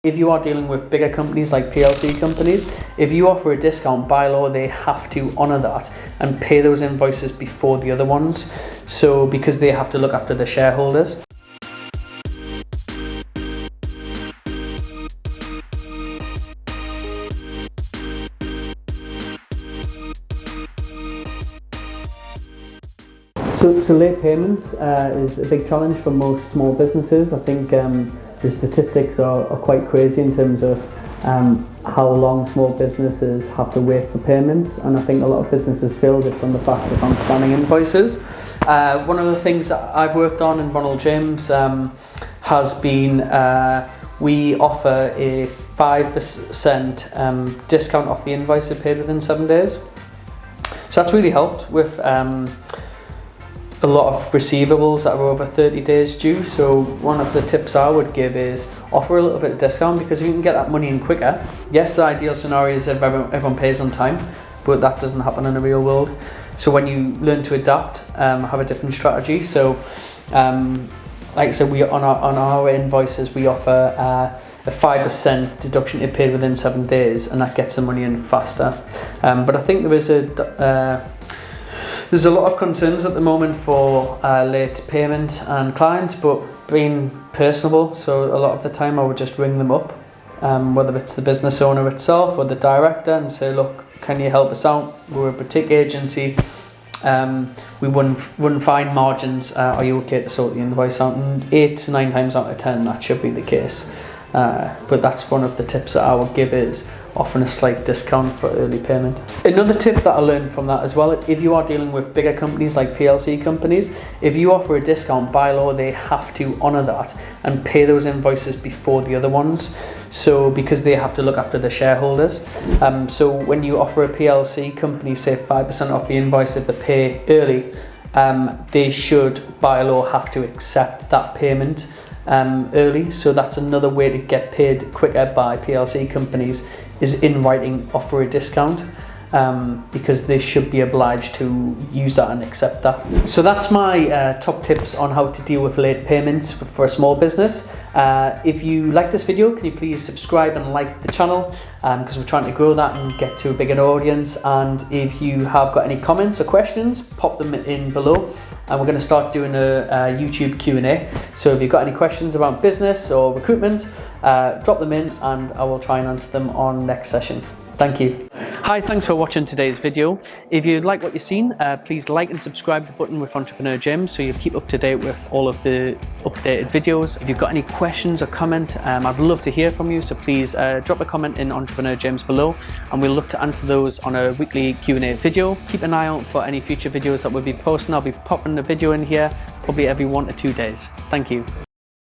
If you are dealing with bigger companies like PLC companies, if you offer a discount, by law they have to honour that and pay those invoices before the other ones. So because they have to look after the shareholders. So late payments is a big challenge for most small businesses. I think the statistics are quite crazy in terms of how long small businesses have to wait for payments, and I think a lot of businesses feel it from the fact of outstanding invoices. One of the things that I've worked on in Ronald James has been we offer a 5% discount off the invoice if paid within 7 days. So that's really helped with a lot of receivables that are over 30 days due. So one of the tips I would give is offer a little bit of discount, because if you can get that money in quicker. Yes, the ideal scenario is if everyone pays on time, but that doesn't happen in the real world. So when you learn to adapt, have a different strategy. So like I said, we on our invoices we offer a 5% deduction if paid within 7 days, and that gets the money in faster. But I think there's a lot of concerns at the moment for late payment and clients, but being personable. So a lot of the time I would just ring them up, whether it's the business owner itself or the director, and say, look, can you help us out? We're a boutique agency. We wouldn't find margins. Are you okay to sort the invoice out? And 8 to 9 times out of 10 that should be the case. But that's one of the tips that I would give, is offering a slight discount for early payment. Another tip that I learned from that as well, if you are dealing with bigger companies like PLC companies, if you offer a discount, by law they have to honour that and pay those invoices before the other ones. So because they have to look after the shareholders. So when you offer a PLC company, say 5% off the invoice if they pay early, they should by law have to accept that payment early. So that's another way to get paid quicker by PLC companies, is in writing offer a discount, because they should be obliged to use that and accept that. So that's my top tips on how to deal with late payments for a small business. If you like this video, can you please subscribe and like the channel, because we're trying to grow that and get to a bigger audience. And if you have got any comments or questions, pop them in below. And we're going to start doing a YouTube Q&A. So if you've got any questions about business or recruitment, drop them in and I will try and answer them on next session. Thank you. Hi, thanks for watching today's video. If you like what you've seen, please like and subscribe the button with Entrepreneur James so you keep up to date with all of the updated videos. If you've got any questions or comment, I'd love to hear from you. So please drop a comment in Entrepreneur James below, and we'll look to answer those on a weekly Q&A video. Keep an eye out for any future videos that we'll be posting. I'll be popping a video in here probably every 1 to 2 days. Thank you.